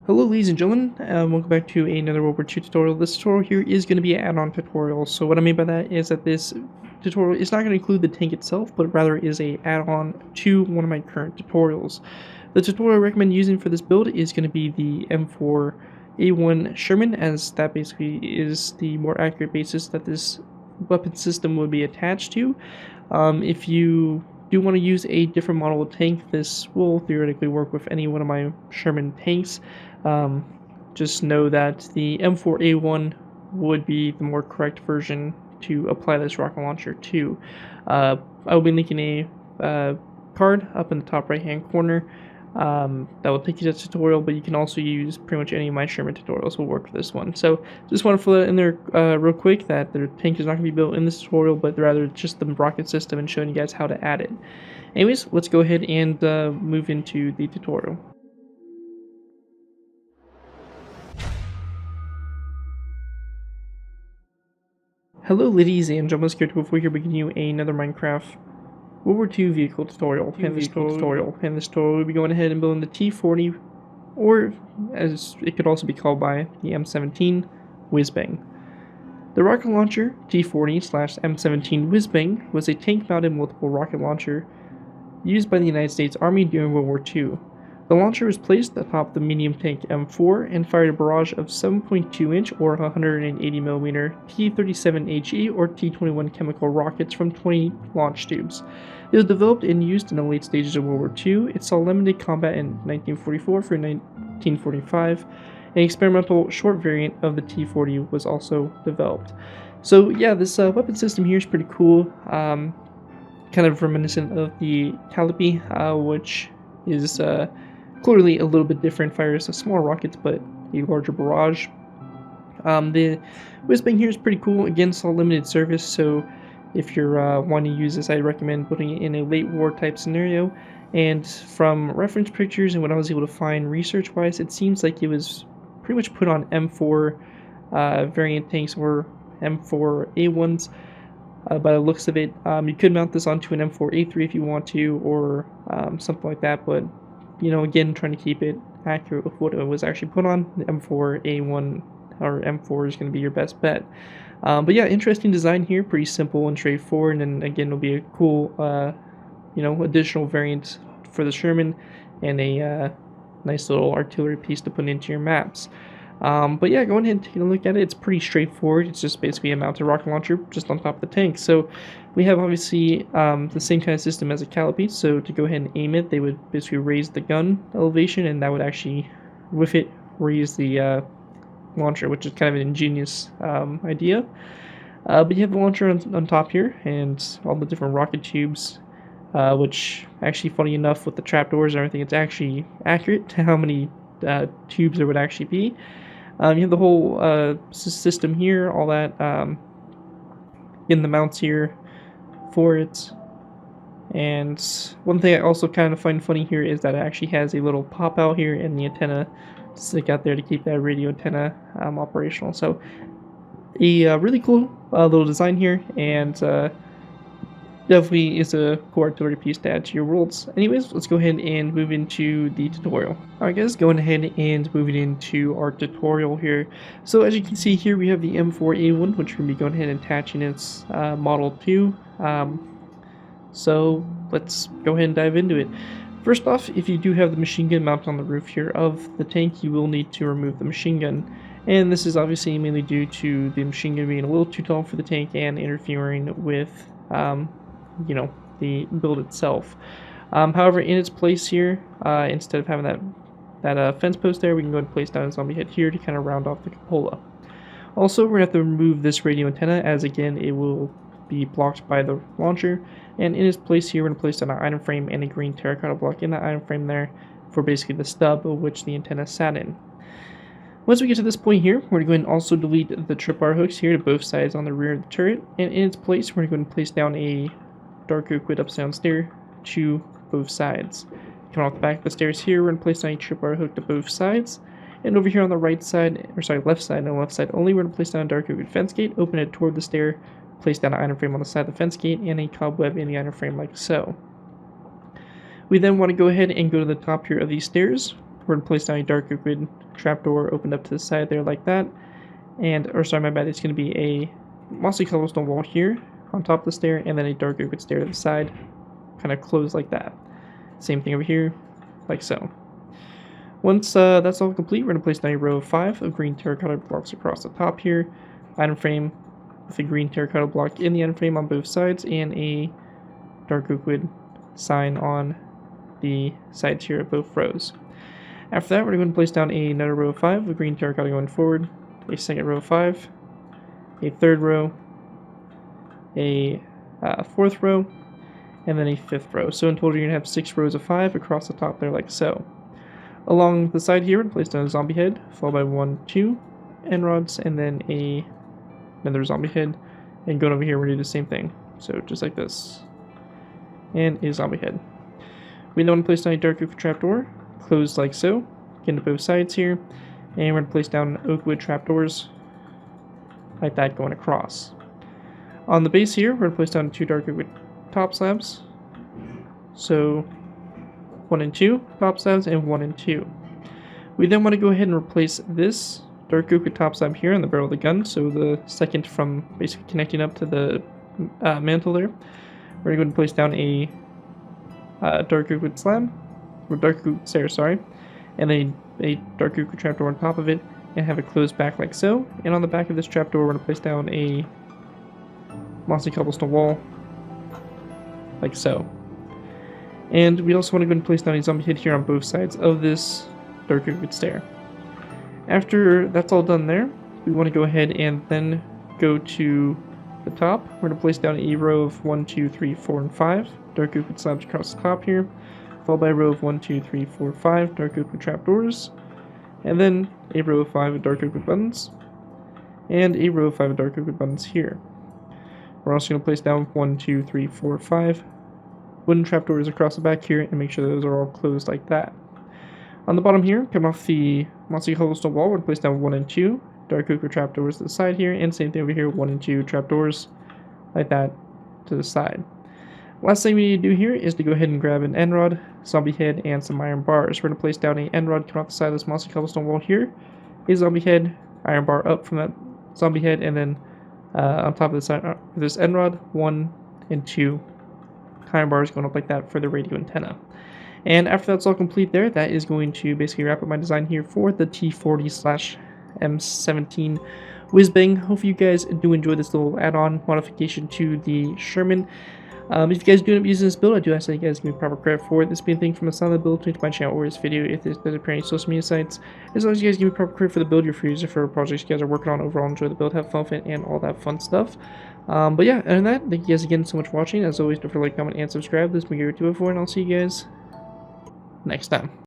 Hello ladies and gentlemen, welcome back to another World War II tutorial. This tutorial here is going to be an add-on tutorial. So what I mean by that is that this tutorial is not going to include the tank itself, but rather is a add-on to one of my current tutorials. The tutorial I recommend using for this build is going to be the M4A1 Sherman, as that basically is the more accurate basis that this weapon system would be attached to. If you do want to use a different model of tank, this will theoretically work with any one of my Sherman tanks. Just know that the M4A1 would be the more correct version to apply this rocket launcher to. I will be linking a card up in the top right hand corner that will take you to the tutorial, but you can also use pretty much any of my Sherman tutorials will work for this one. So just want to throw that in there real quick, that the tank is not going to be built in this tutorial, but rather just the rocket system and showing you guys how to add it. Anyways, let's go ahead and move into the tutorial. Hello ladies and gentlemen, before we begin you another Minecraft World War II vehicle tutorial. In this tutorial, we'll be going ahead and building the T40, or as it could also be called by the M17 Whizbang. The rocket launcher T40/M17 Whizbang was a tank-mounted multiple rocket launcher used by the United States Army during World War II. The launcher was placed atop the medium tank M4 and fired a barrage of 7.2-inch or 180mm T37HE or T21 chemical rockets from 20 launch tubes. It was developed and used in the late stages of World War II. It saw limited combat in 1944 through 1945. An experimental short variant of the T40 was also developed. So yeah, this weapon system here is pretty cool. Kind of reminiscent of the Calliope, which is clearly a little bit different, fires small rockets but a larger barrage. The Whizbang here is pretty cool. Again, it's all limited service, so if you're wanting to use this, I recommend putting it in a late war type scenario. And from reference pictures and what I was able to find research wise, it seems like it was pretty much put on M4 variant tanks or M4A1s. By the looks of it, you could mount this onto an M4A3 if you want to, or something like that, but you know, again, trying to keep it accurate with what it was actually put on. The M4A1 or M4 is going to be your best bet. But yeah, interesting design here, pretty simple and straightforward, and again, it'll be a cool, you know, additional variant for the Sherman and a nice little artillery piece to put into your maps. But yeah, going ahead and taking a look at it, it's pretty straightforward. It's just basically a mounted rocket launcher just on top of the tank. So we have obviously the same kind of system as a Calliope. So to go ahead and aim it, they would basically raise the gun elevation, and that would actually, with it, raise the launcher, which is kind of an ingenious idea. But you have the launcher on top here, and all the different rocket tubes, which actually, funny enough, with the trapdoors and everything, it's actually accurate to how many tubes there would actually be. You have the whole system here, all that, in the mounts here for it. And one thing I also kind of find funny here is that it actually has a little pop out here and the antenna stick out there to keep that radio antenna operational. So a really cool little design here, and definitely is a cool artillery piece to add to your worlds. Anyways, let's go ahead and move into the tutorial. Alright guys, going ahead and moving into our tutorial here. So as you can see here, we have the M4A1, which we're going to be going ahead and attaching its model to. So let's go ahead and dive into it. First off, if you do have the machine gun mounted on the roof here of the tank, you will need to remove the machine gun. And this is obviously mainly due to the machine gun being a little too tall for the tank and interfering with you know, the build itself. However, in its place here, instead of having that fence post there, we can go and place down a zombie head here to kind of round off the cupola. Also, we're going to have to remove this radio antenna, as again, it will be blocked by the launcher. And in its place here, we're going to place down an item frame and a green terracotta block in that item frame there for basically the stub of which the antenna sat in. Once we get to this point here, we're going to go ahead and also delete the tripwire hooks here to both sides on the rear of the turret. And in its place, we're going to go ahead and place down a dark oak wood upside down stair to both sides. Coming off the back of the stairs here, we're going to place down a tripwire hook to both sides. And over here on the right side, or sorry, left side, no, left side only, we're going to place down a dark oak wood fence gate, open it toward the stair, place down an item frame on the side of the fence gate, and a cobweb in the item frame like so. We then want to go ahead and go to the top here of these stairs, we're going to place down a dark liquid trapdoor opened up to the side there like that. And, or sorry, my bad, it's going to be a mossy cobblestone wall here on top of the stair, and then a dark liquid stair to the side, kind of closed like that. Same thing over here, like so. Once that's all complete, we're going to place down a row of 5 of green terracotta blocks across the top here, item frame with a green terracotta block in the item frame on both sides, and a dark liquid sign on the sides here of both rows. After that, we're going to place down another row of 5 of green terracotta going forward, a second row of 5, a third row, a fourth row, and then a fifth row. So in total, you're going to have 6 rows of 5 across the top there like so. Along the side here, we're going to place down a zombie head, followed by 1, 2 end rods, and then another zombie head. And going over here, we're going to do the same thing. So just like this. And a zombie head. We then want to place down a dark oak trapdoor, closed like so, again to both sides here. And we're going to place down oak wood trapdoors, like that, going across. On the base here, we're going to place down 2 dark oak wood top slabs. So 1 and 2 top slabs, and 1 and 2. We then want to go ahead and replace this dark oak top slab here on the barrel of the gun, so the second from basically connecting up to the mantle there. We're going to place down a dark oak slab, or dark oak stair, sorry, and then a dark oak trapdoor on top of it, and have it closed back like so. And on the back of this trapdoor, we're going to place down a mossy cobblestone wall, like so. And we also want to go and place down a zombie head here on both sides of this dark oak stair. After that's all done there, we want to go ahead and then go to the top. We're going to place down a row of 1, 2, 3, 4, and 5 dark oak slabs across the top here, followed by a row of 1, 2, 3, 4, 5 dark oak trapdoors, and then a row of 5 dark oak buttons, and a row of 5 dark oak buttons here. We're also going to place down 1, 2, 3, 4, 5 wooden trapdoors across the back here, and make sure those are all closed like that. On the bottom here, coming off the mossy cobblestone wall, we're going to place down 1 and 2 dark oak trapdoors to the side here, and same thing over here, 1 and 2 trapdoors like that to the side. Last thing we need to do here is to go ahead and grab an end rod, zombie head, and some iron bars. We're going to place down an end rod coming off the side of this mossy cobblestone wall here, a zombie head, iron bar up from that zombie head, and then on top of this end rod, 1 and 2 iron bars going up like that for the radio antenna. And after that's all complete there, that is going to basically wrap up my design here for the T40/M17 Whizbang. Hope you guys do enjoy this little add-on modification to the Sherman. If you guys do end up using this build, I do ask that you guys give me proper credit for it. This being a thing from the side of the build, to my channel or this video if this does appear on any social media sites. As long as you guys give me proper credit for the build, you're free to use it for projects you guys are working on. Overall, enjoy the build, have fun with it, and all that fun stuff. But yeah, other than that, thank you guys again so much for watching. As always, don't forget to like, comment, and subscribe. This has been WW2, and I'll see you guys next time.